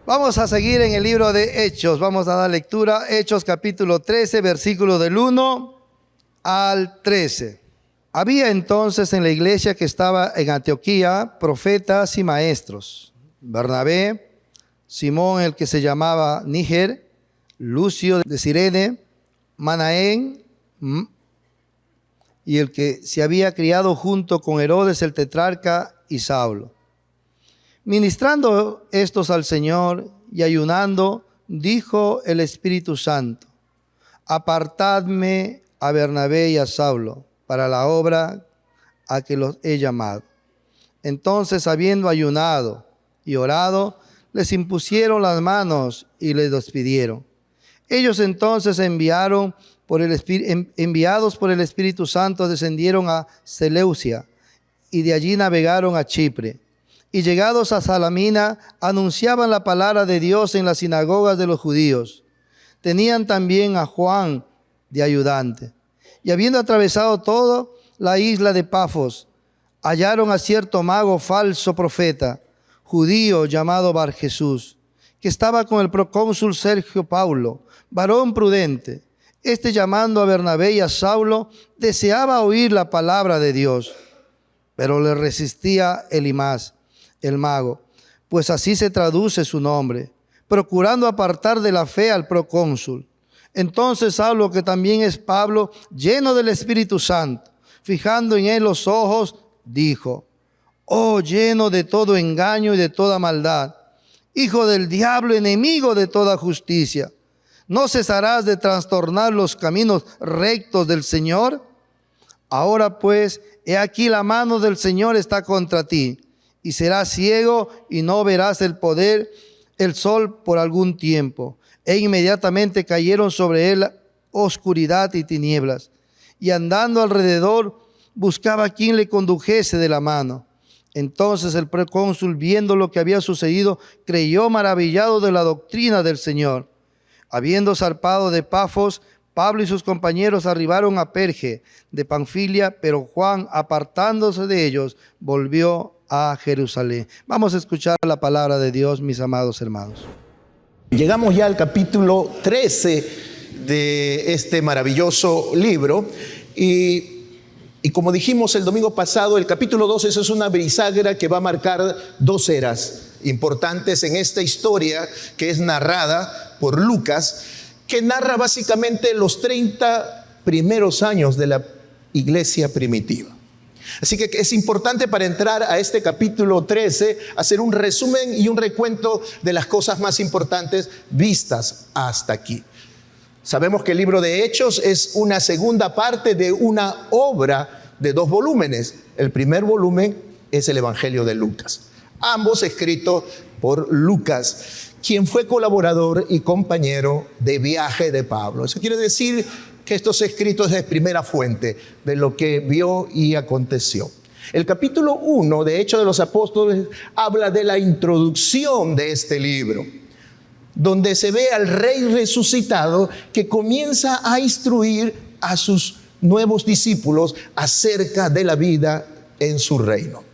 Vamos a seguir en el libro de Hechos. Vamos a dar lectura. Hechos capítulo 13, versículo del 1 al 13. Había entonces en la iglesia que estaba en Antioquía profetas y maestros: Bernabé, Simón el que se llamaba Níger, Lucio de Cirene, Manaén y el que se había criado junto con Herodes el tetrarca, y Saulo. Ministrando estos al Señor y ayunando, dijo el Espíritu Santo: apartadme a Bernabé y a Saulo para la obra a que los he llamado. Entonces, habiendo ayunado y orado, les impusieron las manos y les despidieron. Ellos entonces enviados por el Espíritu Santo, descendieron a Seleucia y de allí navegaron a Chipre. Y llegados a Salamina, anunciaban la palabra de Dios en las sinagogas de los judíos. Tenían también a Juan de ayudante. Y habiendo atravesado toda la isla de Pafos, hallaron a cierto mago falso profeta, judío llamado Bar Jesús, que estaba con el procónsul Sergio Paulo, varón prudente. Este, llamando a Bernabé y a Saulo, deseaba oír la palabra de Dios, pero le resistía Elimas, el mago, pues así se traduce su nombre, procurando apartar de la fe al procónsul. Entonces Saulo, que también es Pablo, lleno del Espíritu Santo, fijando en él los ojos, dijo: oh, lleno de todo engaño y de toda maldad, hijo del diablo, enemigo de toda justicia, ¿no cesarás de trastornar los caminos rectos del Señor? Ahora pues, he aquí la mano del Señor está contra ti, y serás ciego y no verás el sol por algún tiempo. E inmediatamente cayeron sobre él oscuridad y tinieblas, y andando alrededor buscaba a quien le condujese de la mano. Entonces el procónsul, viendo lo que había sucedido, creyó maravillado de la doctrina del Señor. Habiendo zarpado de Pafos, Pablo y sus compañeros arribaron a Perge de Panfilia, pero Juan, apartándose de ellos, volvió a Jerusalén. Vamos a escuchar la palabra de Dios, mis amados hermanos. Llegamos ya al capítulo 13 de este maravilloso libro y como dijimos el domingo pasado, el capítulo 12 es una bisagra que va a marcar dos eras importantes en esta historia que es narrada por Lucas, que narra básicamente los 30 primeros años de la iglesia primitiva. Así que es importante, para entrar a este capítulo 13, hacer un resumen y un recuento de las cosas más importantes vistas hasta aquí. Sabemos que el libro de Hechos es una segunda parte de una obra de 2 volúmenes. El primer volumen es el Evangelio de Lucas, ambos escritos por Lucas, quien fue colaborador y compañero de viaje de Pablo. Eso quiere decir que estos escritos es de primera fuente de lo que vio y aconteció. El capítulo 1 de Hechos de los Apóstoles habla de la introducción de este libro, donde se ve al Rey resucitado que comienza a instruir a sus nuevos discípulos acerca de la vida en su reino.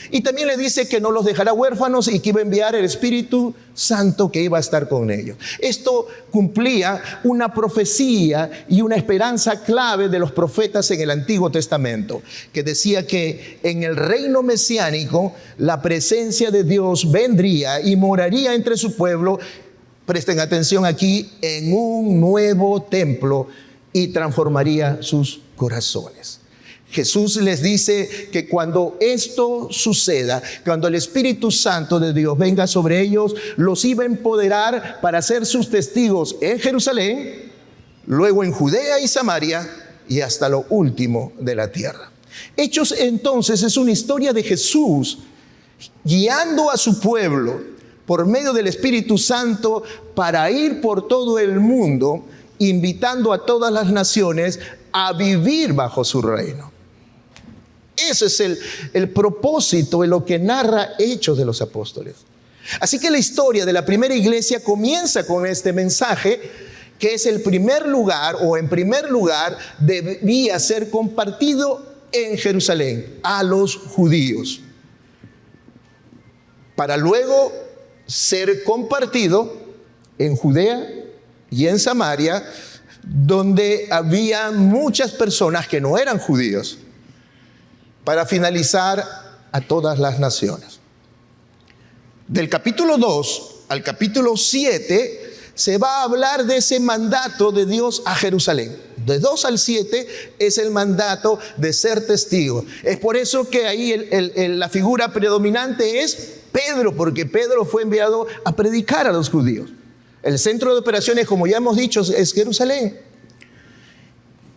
Y también le dice que no los dejará huérfanos y que iba a enviar el Espíritu Santo que iba a estar con ellos. Esto cumplía una profecía y una esperanza clave de los profetas en el Antiguo Testamento, que decía que en el reino mesiánico la presencia de Dios vendría y moraría entre su pueblo, presten atención aquí, en un nuevo templo, y transformaría sus corazones. Jesús les dice que cuando esto suceda, cuando el Espíritu Santo de Dios venga sobre ellos, los iba a empoderar para ser sus testigos en Jerusalén, luego en Judea y Samaria y hasta lo último de la tierra. Hechos entonces es una historia de Jesús guiando a su pueblo por medio del Espíritu Santo para ir por todo el mundo, invitando a todas las naciones a vivir bajo su reino. Ese es el propósito en lo que narra Hechos de los Apóstoles. Así que la historia de la primera iglesia comienza con este mensaje, que es el primer lugar, o en primer lugar debía ser compartido en Jerusalén a los judíos, para luego ser compartido en Judea y en Samaria, donde había muchas personas que no eran judíos, para finalizar a todas las naciones. Del capítulo 2 al capítulo 7 se va a hablar de ese mandato de Dios a Jerusalén. De 2 al 7 es el mandato de ser testigo. Es por eso que ahí la figura predominante es Pedro, porque Pedro fue enviado a predicar a los judíos. El centro de operaciones, como ya hemos dicho, es Jerusalén.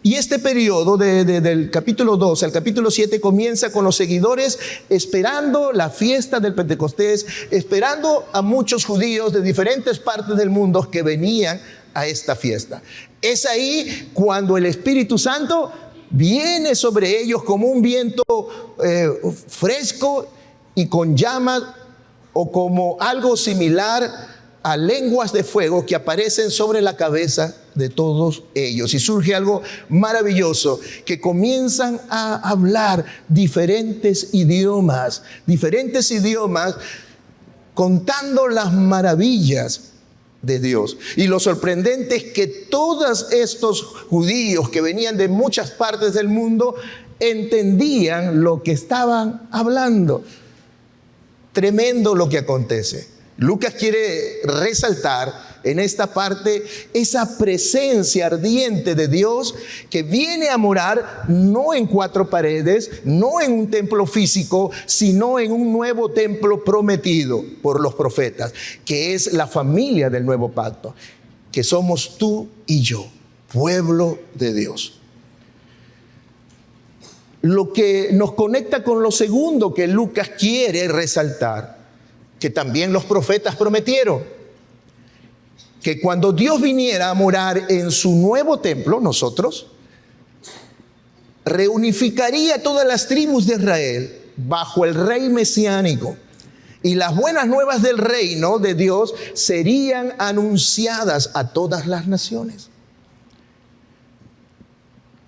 Y este periodo del capítulo 2 al capítulo 7 comienza con los seguidores esperando la fiesta del Pentecostés, esperando a muchos judíos de diferentes partes del mundo que venían a esta fiesta. Es ahí cuando el Espíritu Santo viene sobre ellos como un viento fresco y con llamas, o como algo similar a lenguas de fuego que aparecen sobre la cabeza de todos ellos. Y surge algo maravilloso, que comienzan a hablar diferentes idiomas, contando las maravillas de Dios. Y lo sorprendente es que todos estos judíos que venían de muchas partes del mundo entendían lo que estaban hablando. Tremendo lo que acontece. Lucas quiere resaltar en esta parte esa presencia ardiente de Dios que viene a morar no en 4 paredes, no en un templo físico, sino en un nuevo templo prometido por los profetas, que es la familia del nuevo pacto, que somos tú y yo, pueblo de Dios. Lo que nos conecta con lo segundo que Lucas quiere resaltar, que también los profetas prometieron, que cuando Dios viniera a morar en su nuevo templo, nosotros, reunificaría todas las tribus de Israel bajo el rey mesiánico, y las buenas nuevas del reino de Dios serían anunciadas a todas las naciones.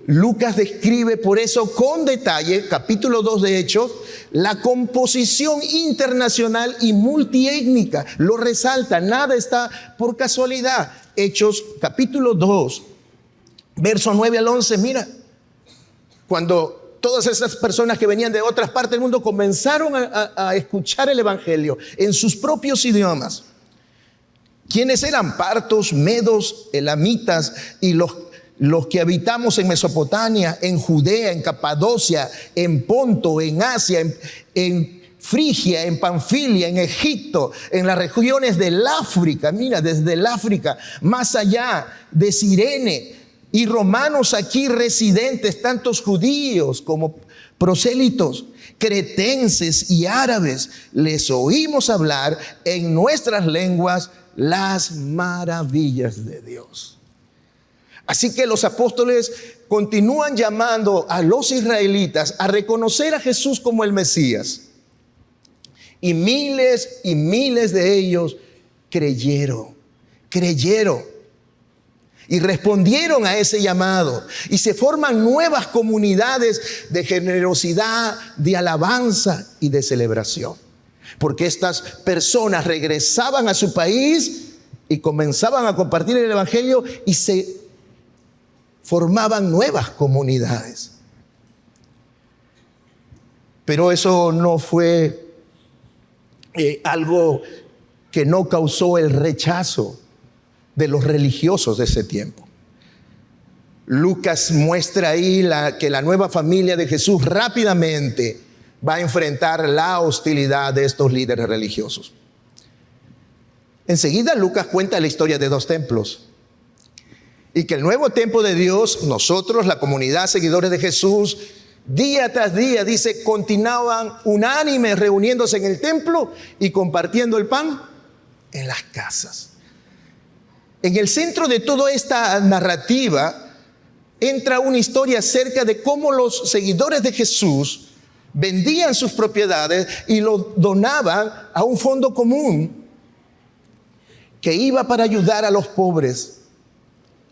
Lucas describe por eso con detalle, capítulo 2 de Hechos, la composición internacional y multiétnica. Lo resalta, nada está por casualidad. Hechos capítulo 2, verso 9 al 11, mira, cuando todas esas personas que venían de otras partes del mundo comenzaron a escuchar el evangelio en sus propios idiomas. ¿Quiénes eran? Partos, medos, elamitas y los que habitamos en Mesopotamia, en Judea, en Capadocia, en Ponto, en Asia, en Frigia, en Panfilia, en Egipto, en las regiones del África, mira, desde el África, más allá de Cirene, y romanos aquí residentes, tantos judíos como prosélitos, cretenses y árabes, les oímos hablar en nuestras lenguas las maravillas de Dios. Así que los apóstoles continúan llamando a los israelitas a reconocer a Jesús como el Mesías. Y miles de ellos creyeron. Y respondieron a ese llamado. Y se forman nuevas comunidades de generosidad, de alabanza y de celebración. Porque estas personas regresaban a su país y comenzaban a compartir el evangelio y se formaban nuevas comunidades. Pero eso no fue algo que no causó el rechazo de los religiosos de ese tiempo. Lucas muestra ahí que la nueva familia de Jesús rápidamente va a enfrentar la hostilidad de estos líderes religiosos. Enseguida Lucas cuenta la historia de 2 templos. Y que el nuevo templo de Dios, nosotros, la comunidad seguidores de Jesús, día tras día, dice, continuaban unánimes reuniéndose en el templo y compartiendo el pan en las casas. En el centro de toda esta narrativa entra una historia acerca de cómo los seguidores de Jesús vendían sus propiedades y lo donaban a un fondo común que iba para ayudar a los pobres.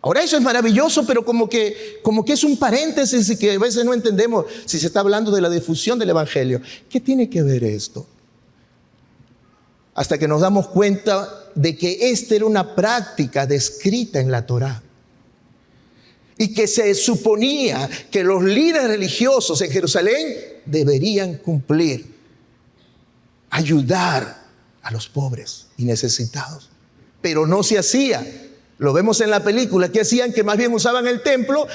Ahora eso es maravilloso, pero como que es un paréntesis y que a veces no entendemos si se está hablando de la difusión del evangelio. ¿Qué tiene que ver esto? hasta que nos damos cuenta de que esta era una práctica descrita en la Torá. Y que se suponía que los líderes religiosos en Jerusalén deberían cumplir, ayudar a los pobres y necesitados. Pero no se hacía. Lo vemos en la película. ¿Qué hacían? Que más bien usaban el templo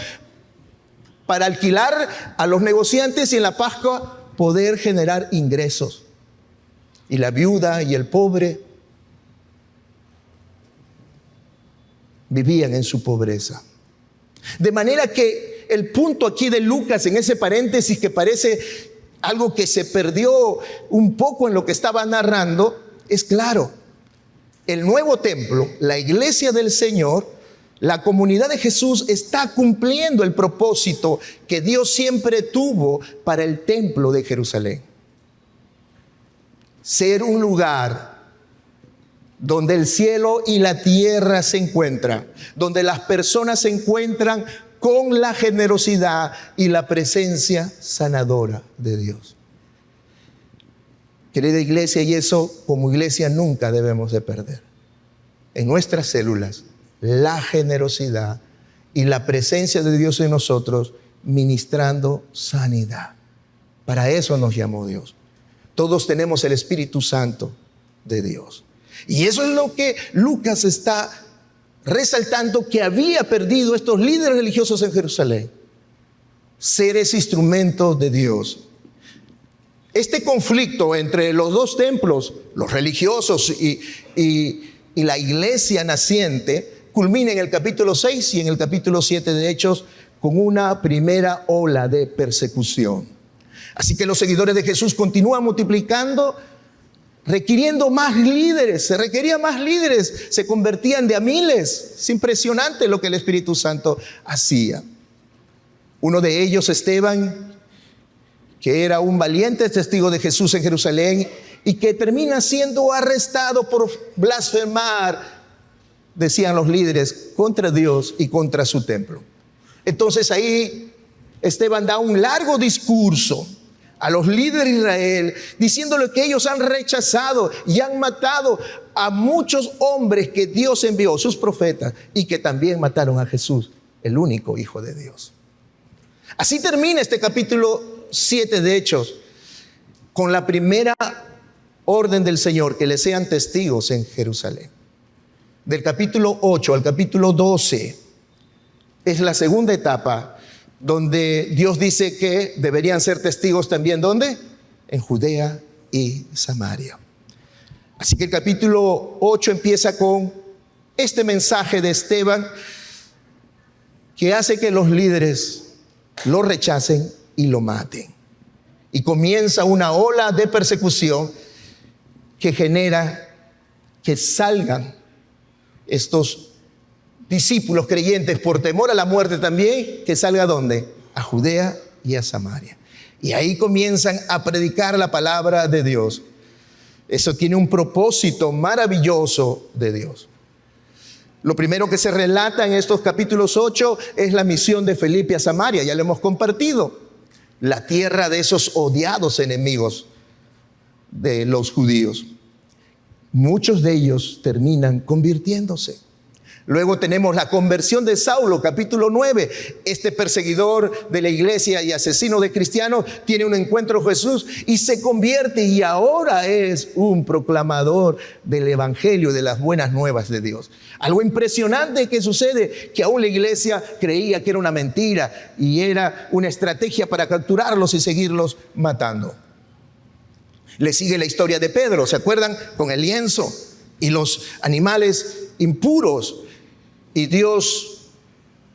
para alquilar a los negociantes y en la Pascua poder generar ingresos. Y la viuda y el pobre vivían en su pobreza. De manera que el punto aquí de Lucas, en ese paréntesis que parece algo que se perdió un poco en lo que estaba narrando, es claro. El nuevo templo, la iglesia del Señor, la comunidad de Jesús está cumpliendo el propósito que Dios siempre tuvo para el templo de Jerusalén. Ser un lugar donde el cielo y la tierra se encuentran, donde las personas se encuentran con la generosidad y la presencia sanadora de Dios. Querida iglesia, y eso como iglesia nunca debemos de perder. En nuestras células, la generosidad y la presencia de Dios en nosotros, ministrando sanidad. Para eso nos llamó Dios. Todos tenemos el Espíritu Santo de Dios. Y eso es lo que Lucas está resaltando, que había perdido estos líderes religiosos en Jerusalén. Ser ese instrumento de Dios. Este conflicto entre los dos templos, los religiosos y la iglesia naciente, culmina en el capítulo 6 y en el capítulo 7 de Hechos con una primera ola de persecución. Así que los seguidores de Jesús continúan multiplicando, requiriendo más líderes. Se requerían más líderes, se convertían de a miles. Es impresionante lo que el Espíritu Santo hacía. Uno de ellos, Esteban, que era un valiente testigo de Jesús en Jerusalén y que termina siendo arrestado por blasfemar, decían los líderes, contra Dios y contra su templo. Entonces ahí Esteban da un largo discurso a los líderes de Israel, diciéndole que ellos han rechazado y han matado a muchos hombres que Dios envió, sus profetas, y que también mataron a Jesús, el único Hijo de Dios. Así termina este capítulo 7 de Hechos, con la primera orden del Señor, que le sean testigos en Jerusalén. Del capítulo 8 al capítulo 12 es la segunda etapa, donde Dios dice que deberían ser testigos también, ¿dónde? En Judea y Samaria. Así que el capítulo 8 empieza con este mensaje de Esteban, que hace que los líderes lo rechacen y lo maten. Y comienza una ola de persecución que genera que salgan estos discípulos creyentes por temor a la muerte también, que salga ¿a dónde? A Judea y a Samaria. Y ahí comienzan a predicar la palabra de Dios. Eso tiene un propósito maravilloso de Dios. Lo primero que se relata en estos capítulos 8 es la misión de Felipe a Samaria. Ya lo hemos compartido. La tierra de esos odiados enemigos de los judíos. Muchos de ellos terminan convirtiéndose. Luego tenemos la conversión de Saulo, capítulo 9. Este perseguidor de la iglesia y asesino de cristianos tiene un encuentro con Jesús y se convierte, y ahora es un proclamador del evangelio, de las buenas nuevas de Dios. Algo impresionante que sucede, que aún la iglesia creía que era una mentira y era una estrategia para capturarlos y seguirlos matando. Le sigue la historia de Pedro, ¿se acuerdan? Con el lienzo y los animales impuros. Y Dios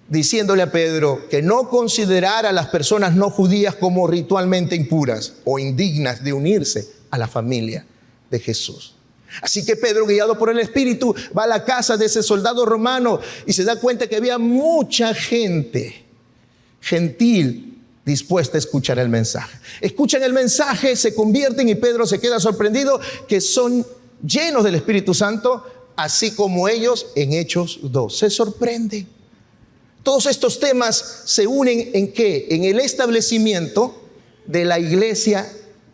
diciéndole a Pedro que no considerara a las personas no judías como ritualmente impuras o indignas de unirse a la familia de Jesús. Así que Pedro, guiado por el Espíritu, va a la casa de ese soldado romano y se da cuenta que había mucha gente gentil dispuesta a escuchar el mensaje. Escuchan el mensaje, se convierten, y Pedro se queda sorprendido que son llenos del Espíritu Santo, así como ellos en Hechos 2. Se sorprende. Todos estos temas se unen ¿en qué? En el establecimiento de la iglesia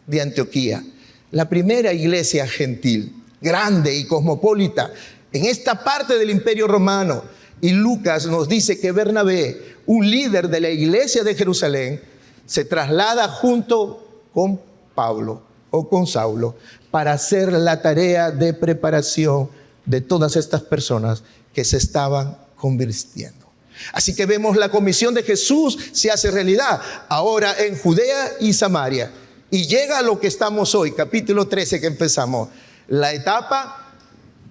de Antioquía, la primera iglesia gentil. grande y cosmopolita en esta parte del Imperio Romano. Y Lucas nos dice que Bernabé, un líder de la iglesia de Jerusalén, se traslada junto con Pablo o con Saulo para hacer la tarea de preparación de todas estas personas que se estaban convirtiendo. Así que vemos la comisión de Jesús se hace realidad ahora en Judea y Samaria. Y llega a lo que estamos hoy, capítulo 13 que empezamos, la etapa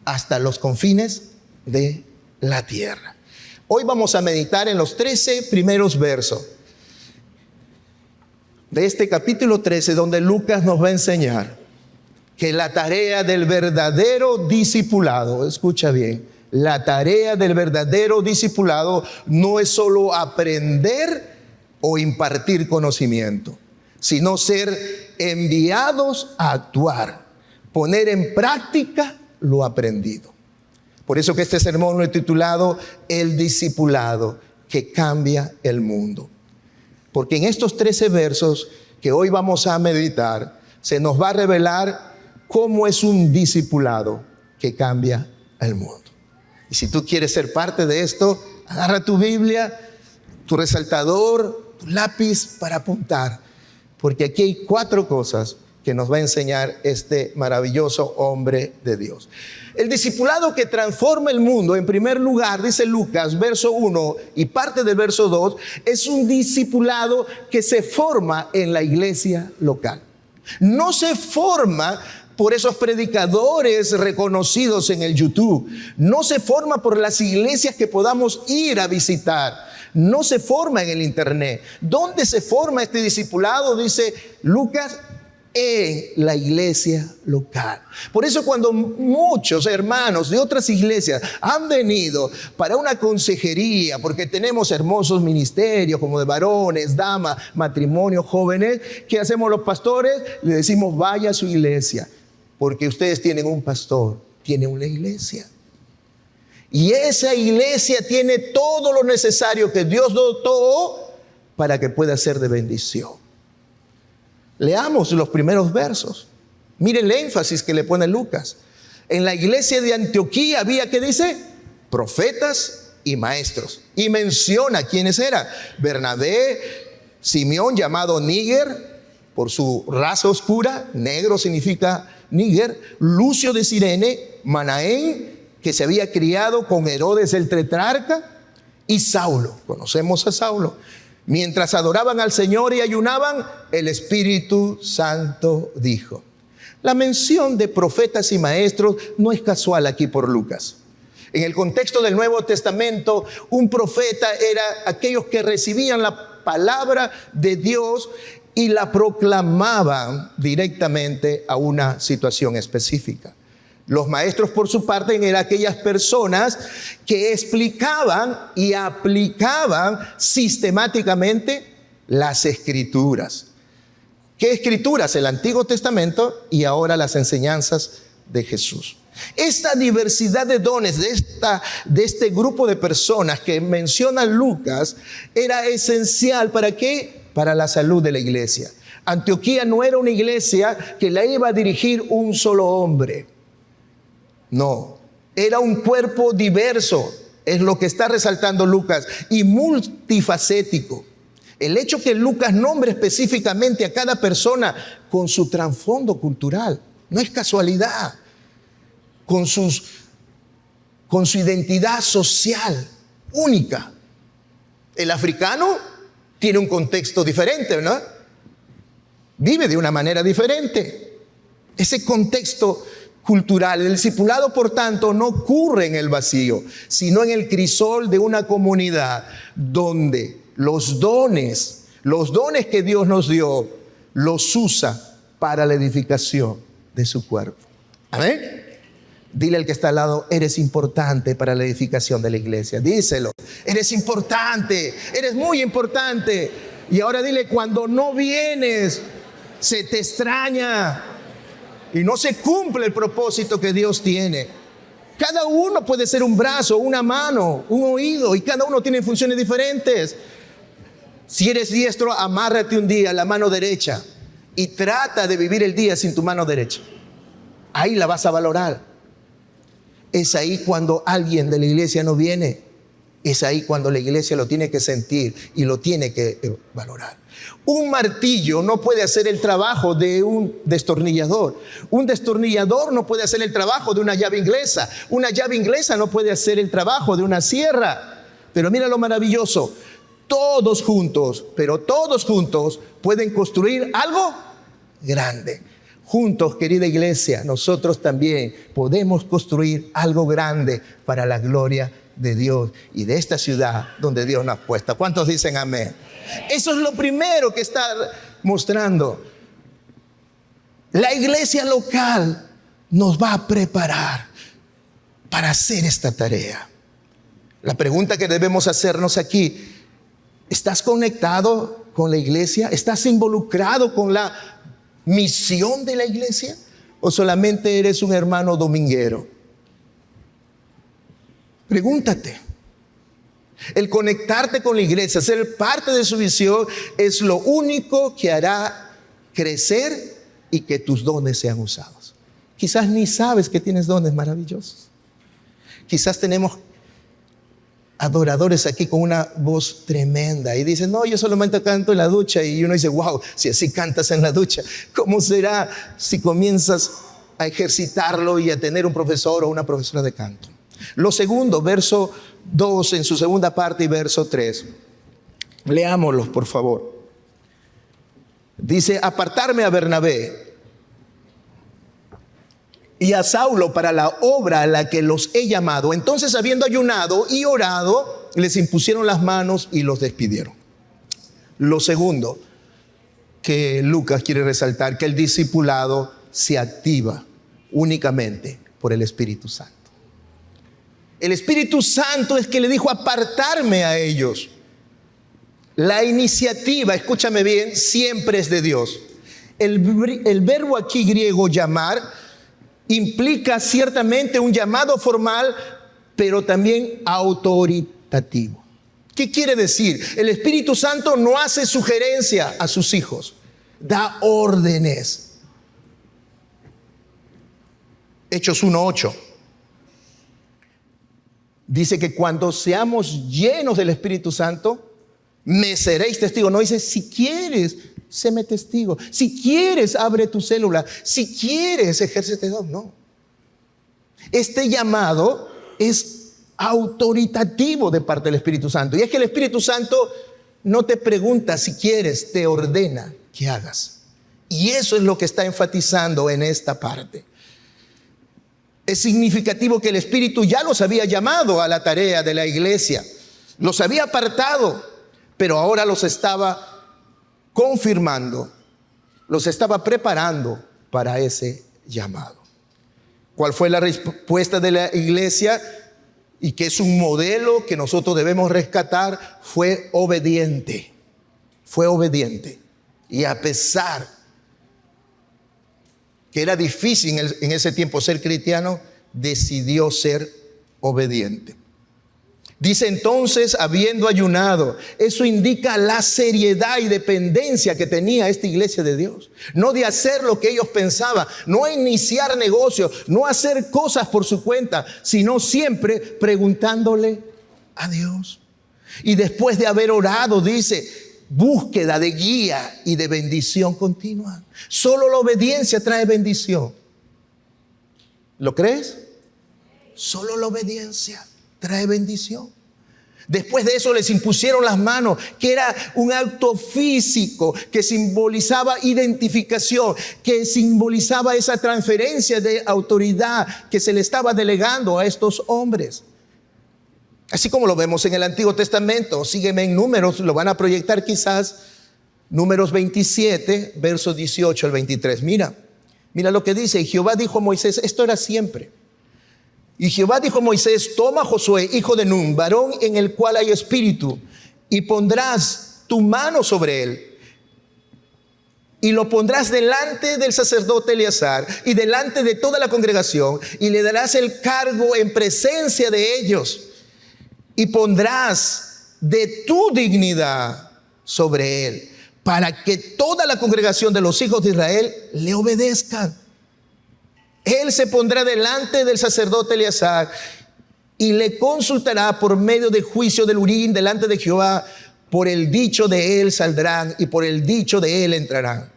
hasta los confines de la tierra. Hoy vamos a meditar en los 13 primeros versos de este capítulo 13, donde Lucas nos va a enseñar que la tarea del verdadero discipulado, escucha bien, la tarea del verdadero discipulado no es solo aprender o impartir conocimiento, sino ser enviados a actuar, poner en práctica lo aprendido. Por eso que este sermón lo he titulado El discipulado que cambia el mundo. Porque en estos 13 versos que hoy vamos a meditar, se nos va a revelar cómo es un discipulado que cambia el mundo. Y si tú quieres ser parte de esto, agarra tu Biblia, tu resaltador, tu lápiz para apuntar. Porque aquí hay 4 cosas que nos va a enseñar este maravilloso hombre de Dios. El discipulado que transforma el mundo, en primer lugar, dice Lucas, verso 1 y parte del verso 2, es un discipulado que se forma en la iglesia local. No se forma por esos predicadores reconocidos en el YouTube. No se forma por las iglesias que podamos ir a visitar. No se forma en el internet. ¿Dónde se forma este discipulado? Dice Lucas, en la iglesia local. Por eso cuando muchos hermanos de otras iglesias han venido para una consejería, porque tenemos hermosos ministerios como de varones, damas, matrimonios, jóvenes, ¿qué hacemos los pastores? Le decimos vaya a su iglesia, porque ustedes tienen un pastor, tienen una iglesia. Y esa iglesia tiene todo lo necesario que Dios dotó para que pueda ser de bendición. Leamos los primeros versos. Miren el énfasis que le pone Lucas. En la iglesia de Antioquía había, ¿qué dice? Profetas y maestros. Y menciona quiénes eran. Bernabé, Simeón llamado Níger, por su raza oscura, negro significa Níger. Lucio de Cirene, Manaén, que se había criado con Herodes el tetrarca. Y Saulo, conocemos a Saulo. Mientras adoraban al Señor y ayunaban, el Espíritu Santo dijo. La mención de profetas y maestros no es casual aquí por Lucas. En el contexto del Nuevo Testamento, un profeta era aquellos que recibían la palabra de Dios y la proclamaban directamente a una situación específica. Los maestros, por su parte, eran aquellas personas que explicaban y aplicaban sistemáticamente las escrituras. ¿Qué escrituras? El Antiguo Testamento y ahora las enseñanzas de Jesús. Esta diversidad de dones de este grupo de personas que menciona Lucas era esencial ¿para qué? Para la salud de la iglesia. Antioquía no era una iglesia que la iba a dirigir un solo hombre. No, era un cuerpo diverso, es lo que está resaltando Lucas, y multifacético. El hecho que Lucas nombre específicamente a cada persona con su trasfondo cultural, no es casualidad, con su identidad social única. El africano tiene un contexto diferente, ¿no? Vive de una manera diferente. Ese contexto cultural, el discipulado, por tanto, no ocurre en el vacío, sino en el crisol de una comunidad donde los dones que Dios nos dio, los usa para la edificación de su cuerpo. Amén. Dile al que está al lado, eres importante para la edificación de la iglesia. Díselo, eres importante, eres muy importante. Y ahora dile, cuando no vienes, se te extraña. Y no se cumple el propósito que Dios tiene. Cada uno puede ser un brazo, una mano, un oído, y cada uno tiene funciones diferentes. Si eres diestro, amárrate un día la mano derecha y trata de vivir el día sin tu mano derecha. ahí la vas a valorar. Es ahí cuando alguien de la iglesia no viene. Es ahí cuando la iglesia lo tiene que sentir y lo tiene que valorar. Un martillo no puede hacer el trabajo de un destornillador. Un destornillador no puede hacer el trabajo de una llave inglesa. Una llave inglesa no puede hacer el trabajo de una sierra. Pero mira lo maravilloso. Todos juntos, pero todos juntos pueden construir algo grande. Juntos, querida iglesia, nosotros también podemos construir algo grande para la gloria de Dios y de esta ciudad donde Dios nos ha puesto. ¿Cuántos dicen amén? Eso es lo primero que está mostrando. La iglesia local nos va a preparar para hacer esta tarea. La pregunta que debemos hacernos aquí: ¿estás conectado con la iglesia? ¿Estás involucrado con la misión de la iglesia? ¿O solamente eres un hermano dominguero? Pregúntate. El conectarte con la iglesia, ser parte de su visión, es lo único que hará crecer y que tus dones sean usados. Quizás ni sabes que tienes dones maravillosos. Quizás tenemos adoradores aquí con una voz tremenda y dicen: no, yo solamente canto en la ducha. Y uno dice: wow, si así cantas en la ducha, ¿cómo será si comienzas a ejercitarlo y a tener un profesor o una profesora de canto? Lo segundo, verso 2 en su segunda parte y verso 3. Leámoslos, por favor. Dice: apartarme a Bernabé y a Saulo para la obra a la que los he llamado. Entonces, habiendo ayunado y orado, les impusieron las manos y los despidieron. Lo segundo que Lucas quiere resaltar, que el discipulado se activa únicamente por el Espíritu Santo. El Espíritu Santo es que le dijo apartarme a ellos. La iniciativa, escúchame bien, siempre es de Dios. El verbo aquí griego llamar implica ciertamente un llamado formal, pero también autoritativo. ¿Qué quiere decir? El Espíritu Santo no hace sugerencia a sus hijos, da órdenes. Hechos 1:8 dice que cuando seamos llenos del Espíritu Santo, me seréis testigo. No dice: si quieres, séme testigo. Si quieres, abre tu célula. Si quieres, ejércete don. No. Este llamado es autoritativo de parte del Espíritu Santo. Y es que el Espíritu Santo no te pregunta si quieres, te ordena que hagas. Y eso es lo que está enfatizando en esta parte. Es significativo que el Espíritu ya los había llamado a la tarea de la iglesia. Los había apartado, pero ahora los estaba confirmando, los estaba preparando para ese llamado. ¿Cuál fue la respuesta de la iglesia? Y que es un modelo que nosotros debemos rescatar. Fue obediente. Fue obediente. Y a pesar que era difícil en ese tiempo ser cristiano, decidió ser obediente. Dice entonces, habiendo ayunado. Eso indica la seriedad y dependencia que tenía esta iglesia de Dios. No de hacer lo que ellos pensaban, no iniciar negocios, no hacer cosas por su cuenta, sino siempre preguntándole a Dios. Y después de haber orado, dice: búsqueda de guía y de bendición continua. Solo la obediencia trae bendición. ¿Lo crees? Solo la obediencia trae bendición. Después de eso les impusieron las manos, que era un acto físico que simbolizaba identificación, que simbolizaba esa transferencia de autoridad que se le estaba delegando a estos hombres. Así como lo vemos en el Antiguo Testamento. Sígueme en Números, lo van a proyectar quizás. Números 27, versos 18 al 23. Mira lo que dice. Y Jehová dijo a Moisés, esto era siempre. Y Jehová dijo a Moisés: toma a Josué, hijo de Nun, varón en el cual hay espíritu, y pondrás tu mano sobre él. Y lo pondrás delante del sacerdote Eleazar y delante de toda la congregación, y le darás el cargo en presencia de ellos. Y pondrás de tu dignidad sobre él, para que toda la congregación de los hijos de Israel le obedezcan. Él se pondrá delante del sacerdote Eleazar y le consultará por medio del juicio del Urim delante de Jehová. Por el dicho de él saldrán y por el dicho de él entrarán.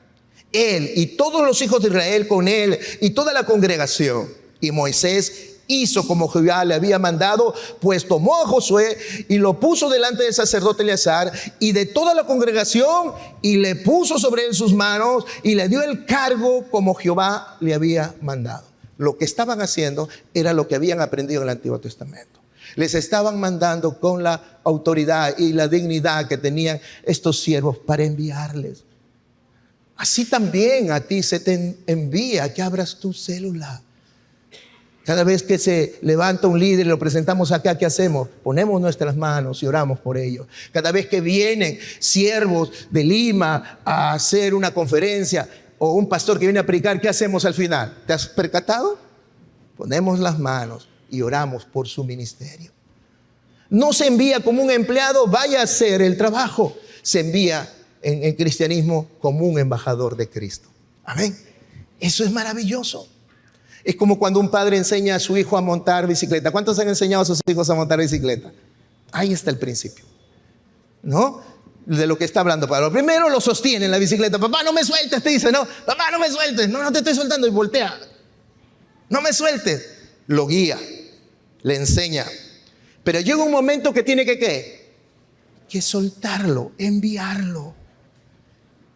Él y todos los hijos de Israel con él y toda la congregación. Y Moisés hizo como Jehová le había mandado, pues tomó a Josué y lo puso delante del sacerdote Eleazar y de toda la congregación, y le puso sobre él sus manos y le dio el cargo como Jehová le había mandado. Lo que estaban haciendo era lo que habían aprendido en el Antiguo Testamento. Les estaban mandando con la autoridad y la dignidad que tenían estos siervos para enviarles. Así también a ti se te envía que abras tu célula. Cada vez que se levanta un líder y lo presentamos acá, ¿qué hacemos? Ponemos nuestras manos y oramos por ellos. Cada vez que vienen siervos de Lima a hacer una conferencia o un pastor que viene a predicar, ¿qué hacemos al final? ¿Te has percatado? Ponemos las manos y oramos por su ministerio. No se envía como un empleado, vaya a hacer el trabajo. Se envía en cristianismo como un embajador de Cristo. Amén. Eso es maravilloso. Es como cuando un padre enseña a su hijo a montar bicicleta. ¿Cuántos han enseñado a sus hijos a montar bicicleta? Ahí está el principio, ¿no? De lo que está hablando Pablo. Primero lo sostiene en la bicicleta. Papá, no me sueltes, te dice, no. Papá, no me sueltes. No, no te estoy soltando. Y voltea. No me sueltes. Lo guía, le enseña. Pero llega un momento que tiene que ¿qué? Que soltarlo, enviarlo.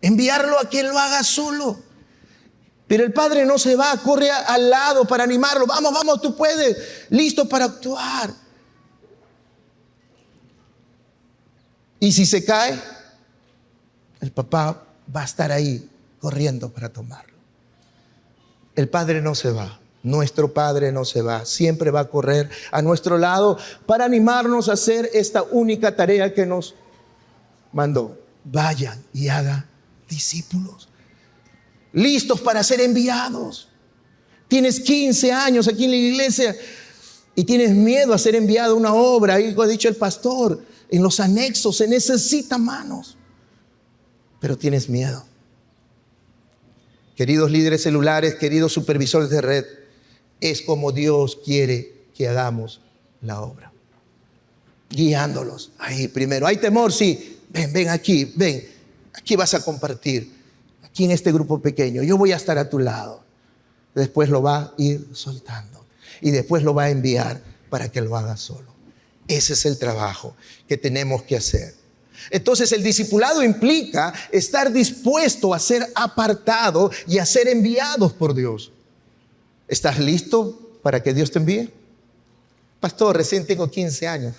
Enviarlo a que lo haga solo. Pero el padre no se va, corre al lado para animarlo. Vamos, vamos, tú puedes. Listo para actuar. Y si se cae, el papá va a estar ahí corriendo para tomarlo. El padre no se va. Nuestro Padre no se va, siempre va a correr a nuestro lado para animarnos a hacer esta única tarea que nos mandó. Vayan y hagan discípulos, listos para ser enviados. Tienes 15 años aquí en la iglesia y tienes miedo a ser enviado a una obra. Ahí lo ha dicho el pastor, en los anexos se necesitan manos, pero tienes miedo. Queridos líderes celulares, queridos supervisores de red, es como Dios quiere que hagamos la obra. Guiándolos. Ahí primero. ¿Hay temor? Sí. Ven aquí, ven. Aquí vas a compartir. Aquí en este grupo pequeño. Yo voy a estar a tu lado. Después lo va a ir soltando. Y después lo va a enviar para que lo haga solo. Ese es el trabajo que tenemos que hacer. Entonces el discipulado implica estar dispuesto a ser apartado y a ser enviados por Dios. ¿Estás listo para que Dios te envíe? Pastor, recién tengo 15 años.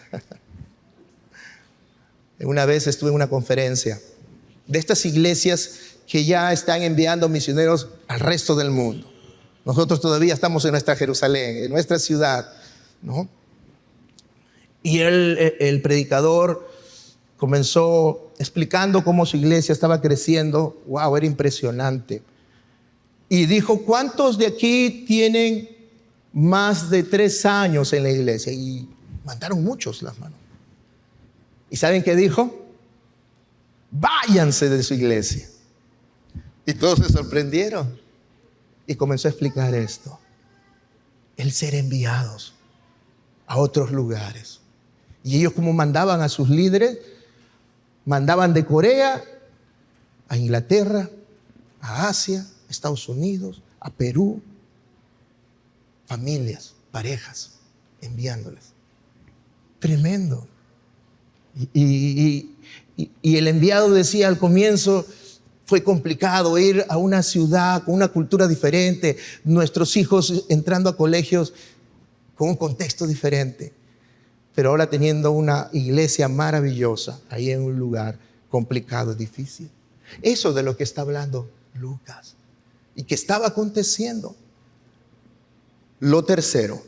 Una vez estuve en una conferencia de estas iglesias que ya están enviando misioneros al resto del mundo. Nosotros todavía estamos en nuestra Jerusalén, en nuestra ciudad, ¿no? Y el predicador comenzó explicando cómo su iglesia estaba creciendo. Wow, era impresionante. Y dijo, ¿cuántos de aquí tienen más de 3 años en la iglesia? Y mandaron muchos las manos. ¿Y saben qué dijo? Váyanse de su iglesia. Y todos se sorprendieron. Y comenzó a explicar esto. El ser enviados a otros lugares. Y ellos, como mandaban a sus líderes, mandaban de Corea a Inglaterra, a Asia, Estados Unidos, a Perú, familias, parejas, enviándoles. Tremendo. Y el enviado decía al comienzo, fue complicado ir a una ciudad con una cultura diferente, nuestros hijos entrando a colegios con un contexto diferente, pero ahora teniendo una iglesia maravillosa ahí en un lugar complicado, difícil. Eso de lo que está hablando Lucas. Y que estaba aconteciendo. Lo tercero,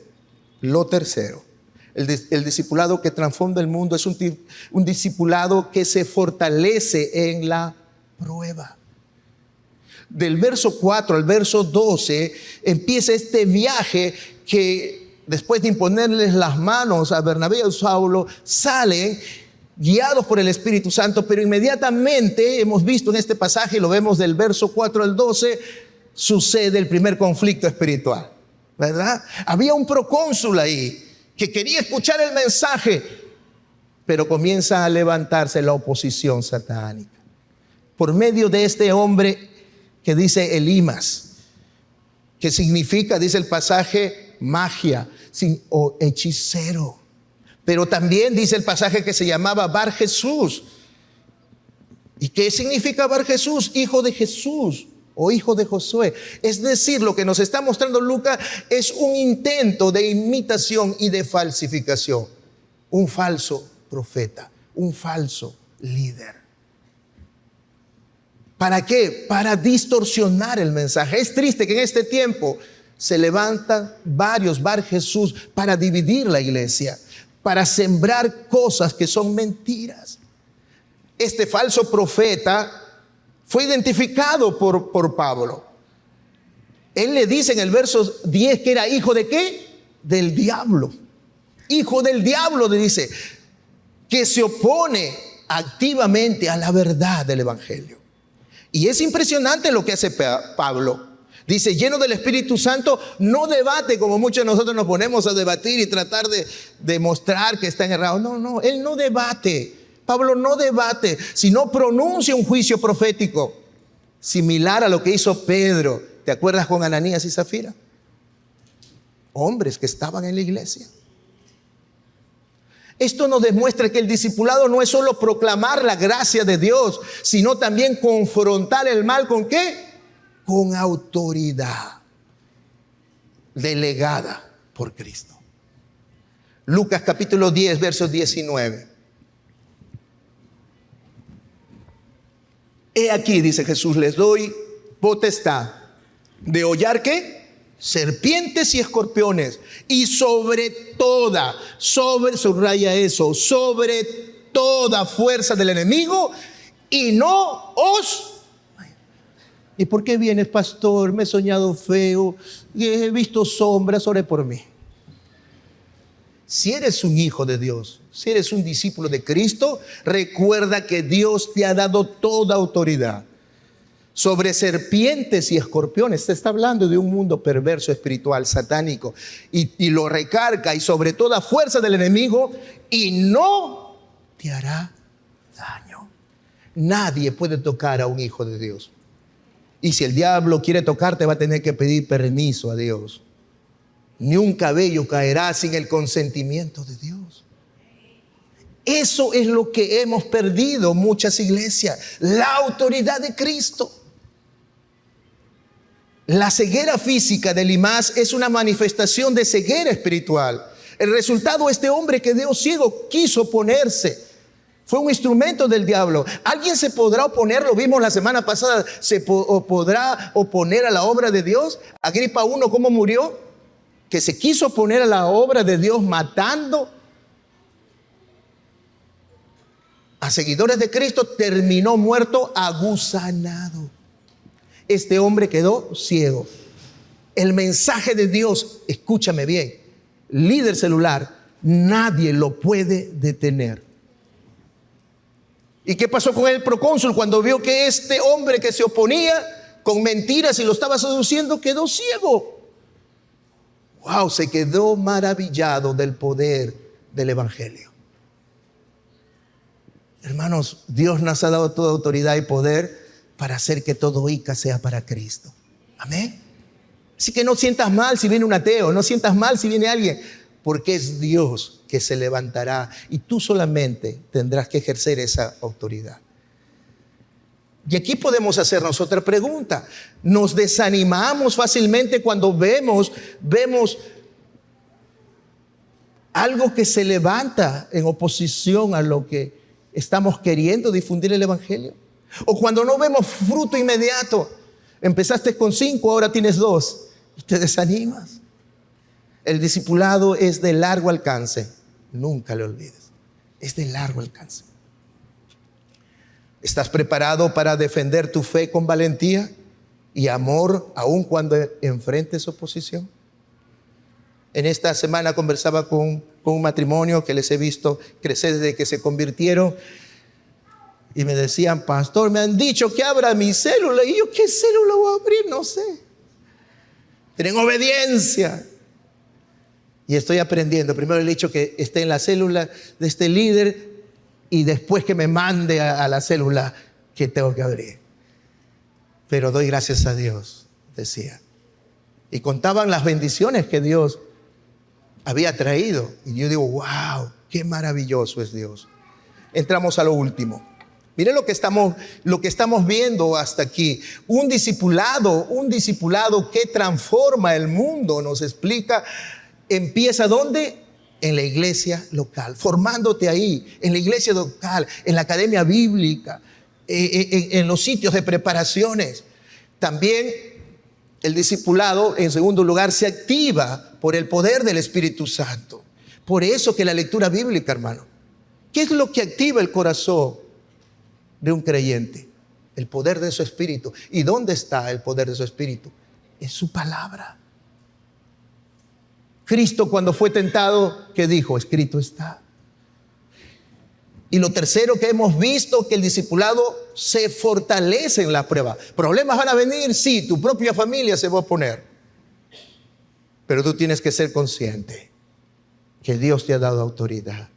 el discipulado que transforma el mundo es un discipulado que se fortalece en la prueba. Del verso 4 al verso 12 empieza este viaje que después de imponerles las manos a Bernabé y a Saulo, salen guiados por el Espíritu Santo, pero inmediatamente hemos visto en este pasaje, lo vemos del verso 4 al 12, sucede el primer conflicto espiritual. ¿verdad? Había un procónsul ahí que quería escuchar el mensaje, pero comienza a levantarse la oposición satánica por medio de este hombre que dice Elimas, que significa, dice el pasaje, magia o hechicero. Pero también dice el pasaje que se llamaba Bar Jesús. ¿Y qué significa Bar Jesús? Hijo de Jesús o hijo de Josué. Es decir, lo que nos está mostrando Lucas es un intento de imitación y de falsificación. Un falso profeta, un falso líder. ¿Para qué? Para distorsionar el mensaje. Es triste que en este tiempo se levantan varios Bar Jesús para dividir la iglesia, para sembrar cosas que son mentiras. Este falso profeta fue identificado por Pablo. Él le dice en el verso 10 que era hijo de ¿qué? Del diablo. Hijo del diablo, le dice, que se opone activamente a la verdad del evangelio. Y es impresionante lo que hace Pablo. Dice, lleno del Espíritu Santo, no debate como muchos de nosotros nos ponemos a debatir y tratar de demostrar que están errados. No, él no debate. Pablo no debate, sino pronuncia un juicio profético similar a lo que hizo Pedro. ¿Te acuerdas con Ananías y Zafira? Hombres que estaban en la iglesia. Esto nos demuestra que el discipulado no es solo proclamar la gracia de Dios, sino también confrontar el mal ¿con qué? Con autoridad delegada por Cristo. Lucas capítulo 10, verso 19. He aquí, dice Jesús, les doy potestad de hollar ¿qué? Serpientes y escorpiones, y sobre toda, subraya eso, sobre toda fuerza del enemigo, y no os... ¿Y por qué vienes, pastor? Me he soñado feo, he visto sombras, ore por mí. Si eres un hijo de Dios, si eres un discípulo de Cristo, recuerda que Dios te ha dado toda autoridad sobre serpientes y escorpiones. Se está hablando de un mundo perverso, espiritual, satánico, y lo recarga, y sobre toda fuerza del enemigo, y no te hará daño. Nadie puede tocar a un hijo de Dios. Y si el diablo quiere tocarte, va a tener que pedir permiso a Dios. Ni un cabello caerá sin el consentimiento de Dios. Eso es lo que hemos perdido muchas iglesias, la autoridad de Cristo. La ceguera física de Elimas es una manifestación de ceguera espiritual. El resultado, este hombre que quedó ciego, quiso oponerse. Fue un instrumento del diablo. ¿Alguien se podrá oponer? Lo vimos la semana pasada. ¿Se podrá oponer a la obra de Dios? Agripa I, ¿cómo murió? Que se quiso oponer a la obra de Dios matando a seguidores de Cristo, terminó muerto agusanado. Este hombre quedó ciego. El mensaje de Dios, escúchame bien, líder celular, nadie lo puede detener. ¿Y qué pasó con el procónsul cuando vio que este hombre que se oponía con mentiras y lo estaba seduciendo quedó ciego? Wow, se quedó maravillado del poder del evangelio. Hermanos, Dios nos ha dado toda autoridad y poder para hacer que todo Ica sea para Cristo. Amén. Así que no sientas mal si viene un ateo, no sientas mal si viene alguien, porque es Dios que se levantará y tú solamente tendrás que ejercer esa autoridad. Y aquí podemos hacernos otra pregunta. ¿Nos desanimamos fácilmente cuando vemos algo que se levanta en oposición a lo que estamos queriendo difundir el evangelio? O cuando no vemos fruto inmediato, empezaste con 5, ahora tienes 2 y te desanimas. El discipulado es de largo alcance, nunca lo olvides, es de largo alcance. ¿Estás preparado para defender tu fe con valentía y amor aun cuando enfrentes oposición? En esta semana conversaba con un matrimonio que les he visto crecer desde que se convirtieron. Y me decían, pastor, me han dicho que abra mi célula. Y yo, ¿qué célula voy a abrir? No sé. tienen obediencia. Y estoy aprendiendo. Primero el hecho que esté en la célula de este líder y después que me mande a la célula que tengo que abrir. Pero doy gracias a Dios, decía. Y contaban las bendiciones que Dios había traído. Y yo digo, wow, qué maravilloso es Dios. Entramos a lo último. Miren lo que estamos viendo hasta aquí. Un discipulado que transforma el mundo, nos explica. Empieza ¿dónde? En la iglesia local, formándote ahí, en la iglesia local, en la academia bíblica, en los sitios de preparaciones. También el discipulado, en segundo lugar, se activa por el poder del Espíritu Santo. Por eso que la lectura bíblica, hermano, ¿qué es lo que activa el corazón de un creyente? El poder de su espíritu. ¿Y dónde está el poder de su espíritu? En su palabra. Cristo, cuando fue tentado, ¿qué dijo? Escrito está. Y lo tercero que hemos visto, que el discipulado se fortalece en la prueba. ¿Problemas van a venir? Sí, tu propia familia se va a oponer. Pero tú tienes que ser consciente que Dios te ha dado autoridad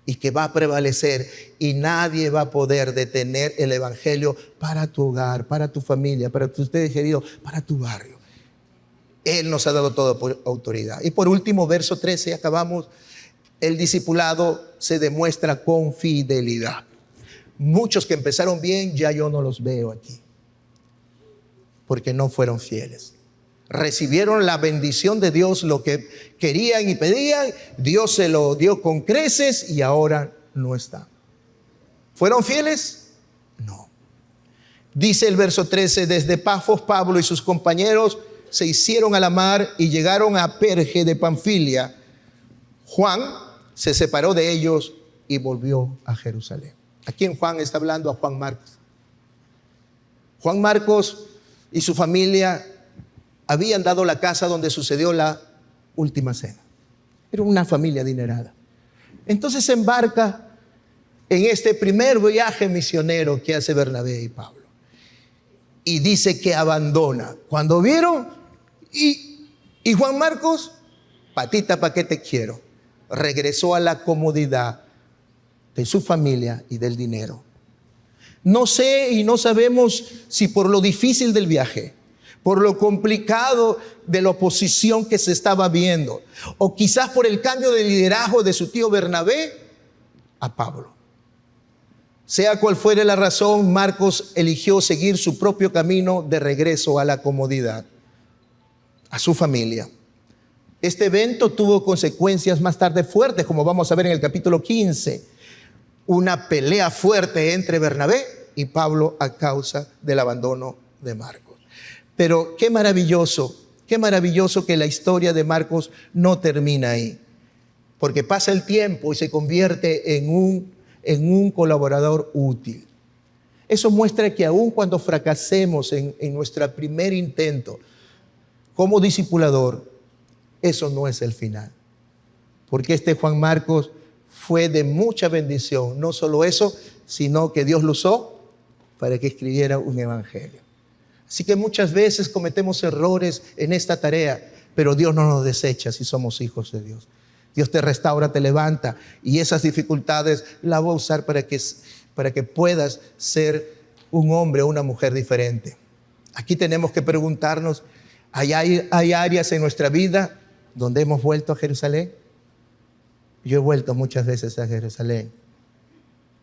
y que va a prevalecer, y nadie va a poder detener el evangelio para tu hogar, para tu familia, para tus seres queridos, para tu barrio. Él nos ha dado toda autoridad. Y por último, verso 13, acabamos. El discipulado se demuestra con fidelidad. Muchos que empezaron bien, ya yo no los veo aquí, porque no fueron fieles. Recibieron la bendición de Dios, lo que querían y pedían, Dios se lo dio con creces y ahora no están. ¿Fueron fieles? No. Dice el verso 13, desde Pafos, Pablo y sus compañeros se hicieron a la mar y llegaron a Perge de Panfilia. Juan se separó de ellos y volvió a Jerusalén. ¿A quién Juan está hablando? A Juan Marcos. Juan Marcos y su familia habían dado la casa donde sucedió la última cena. Era una familia adinerada. Entonces se embarca en este primer viaje misionero que hace Bernabé y Pablo. Y dice que abandona. Cuando vieron, y Juan Marcos, patita, ¿para qué te quiero? Regresó a la comodidad de su familia y del dinero. No sé y no sabemos si por lo difícil del viaje, por lo complicado de la oposición que se estaba viendo, o quizás por el cambio de liderazgo de su tío Bernabé a Pablo. Sea cual fuere la razón, Marcos eligió seguir su propio camino de regreso a la comodidad, a su familia. Este evento tuvo consecuencias más tarde fuertes, como vamos a ver en el capítulo 15. Una pelea fuerte entre Bernabé y Pablo a causa del abandono de Marcos. Pero qué maravilloso que la historia de Marcos no termina ahí, porque pasa el tiempo y se convierte en un colaborador útil. Eso muestra que aun cuando fracasemos en nuestro primer intento como discipulador, eso no es el final. Porque este Juan Marcos fue de mucha bendición. No solo eso, sino que Dios lo usó para que escribiera un evangelio. Así que muchas veces cometemos errores en esta tarea, pero Dios no nos desecha si somos hijos de Dios. Dios te restaura, te levanta, y esas dificultades las va a usar para que puedas ser un hombre o una mujer diferente. Aquí tenemos que preguntarnos, ¿hay áreas en nuestra vida donde hemos vuelto a Jerusalén? Yo he vuelto muchas veces a Jerusalén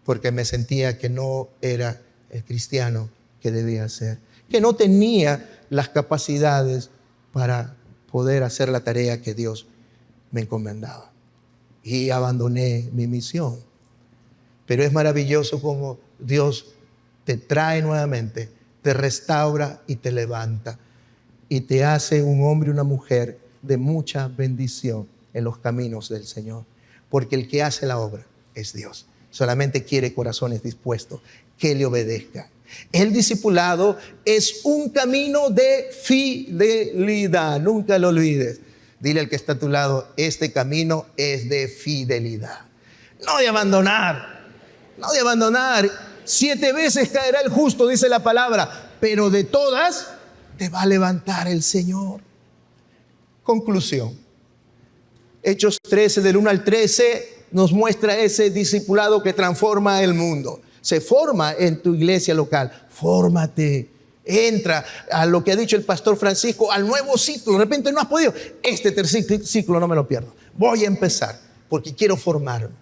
porque me sentía que no era el cristiano que debía ser, que no tenía las capacidades para poder hacer la tarea que Dios me encomendaba, y abandoné mi misión. Pero es maravilloso como Dios te trae nuevamente, te restaura y te levanta, y te hace un hombre y una mujer de mucha bendición en los caminos del Señor, porque el que hace la obra es Dios. Solamente quiere corazones dispuestos que le obedezcan. El discipulado es un camino de fidelidad. Nunca lo olvides. Dile al que está a tu lado, este camino es de fidelidad. No de abandonar. No de abandonar. 7 veces caerá el justo, dice la palabra, pero de todas te va a levantar el Señor. Conclusión. Hechos 13, del 1 al 13, nos muestra ese discipulado que transforma el mundo. Se forma en tu iglesia local. Fórmate. Entra a lo que ha dicho el pastor Francisco, al nuevo ciclo. De repente no has podido. Este tercer ciclo no me lo pierdo. Voy a empezar porque quiero formarme.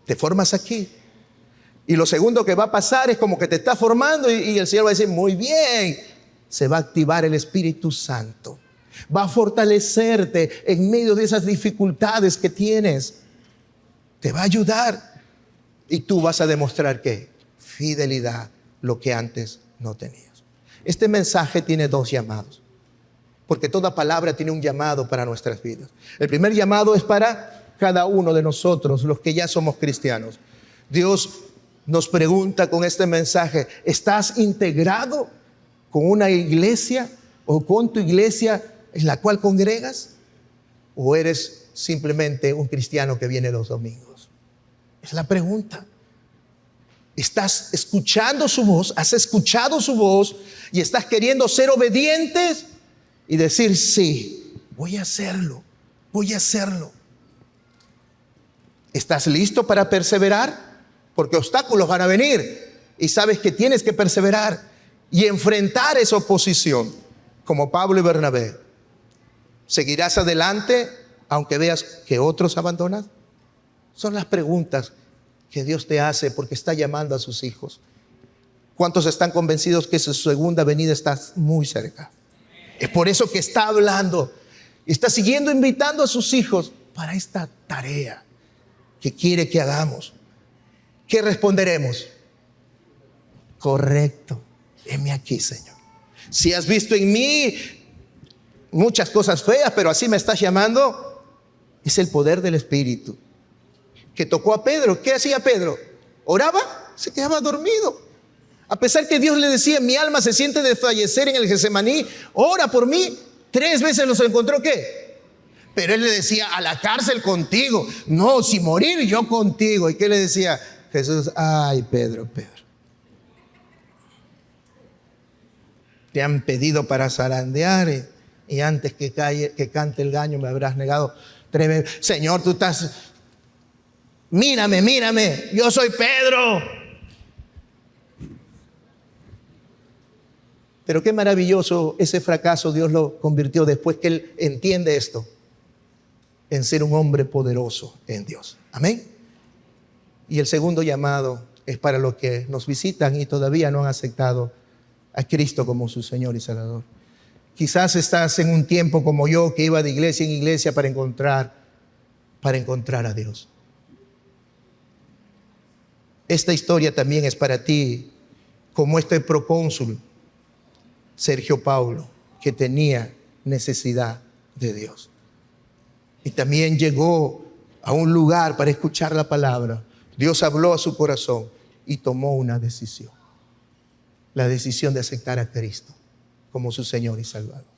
Te formas aquí. Y lo segundo que va a pasar es como que te está formando y el Señor va a decir, muy bien. Se va a activar el Espíritu Santo. Va a fortalecerte en medio de esas dificultades que tienes. Te va a ayudar. Y tú vas a demostrar que fidelidad, lo que antes no tenías. Este mensaje tiene dos llamados. Porque toda palabra tiene un llamado para nuestras vidas. El primer llamado es para cada uno de nosotros, los que ya somos cristianos. Dios nos pregunta con este mensaje, ¿estás integrado con una iglesia o con tu iglesia en la cual congregas? ¿O eres simplemente un cristiano que viene los domingos? Es la pregunta. ¿Estás escuchando su voz? ¿Has escuchado su voz? ¿Y estás queriendo ser obedientes? Y decir, sí, voy a hacerlo, voy a hacerlo. ¿Estás listo para perseverar? Porque obstáculos van a venir. Y sabes que tienes que perseverar y enfrentar esa oposición. Como Pablo y Bernabé. ¿Seguirás adelante aunque veas que otros abandonan? Son las preguntas que Dios te hace porque está llamando a sus hijos. ¿Cuántos están convencidos que su segunda venida está muy cerca? Es por eso que está hablando, está siguiendo invitando a sus hijos para esta tarea que quiere que hagamos. ¿Qué responderemos? Correcto, heme aquí, Señor. Si has visto en mí muchas cosas feas, pero así me estás llamando, es el poder del Espíritu que tocó a Pedro. ¿Qué hacía Pedro? ¿Oraba? Se quedaba dormido. A pesar que Dios le decía, mi alma se siente desfallecer en el Getsemaní, ora por mí. 3 veces los encontró, ¿qué? Pero él le decía, a la cárcel contigo. No, si morir yo contigo. ¿Y qué le decía Jesús? Ay, Pedro. Te han pedido para zarandear y antes que cante el gallo me habrás negado 3 veces. Señor, tú estás... Mírame, yo soy Pedro. Pero qué maravilloso ese fracaso Dios lo convirtió después que él entiende esto, en ser un hombre poderoso en Dios. Amén. Y el segundo llamado es para los que nos visitan y todavía no han aceptado a Cristo como su Señor y Salvador. Quizás estás en un tiempo como yo que iba de iglesia en iglesia para encontrar a Dios. Esta historia también es para ti, como este procónsul Sergio Paulo, que tenía necesidad de Dios. Y también llegó a un lugar para escuchar la palabra. Dios habló a su corazón y tomó una decisión. La decisión de aceptar a Cristo como su Señor y Salvador.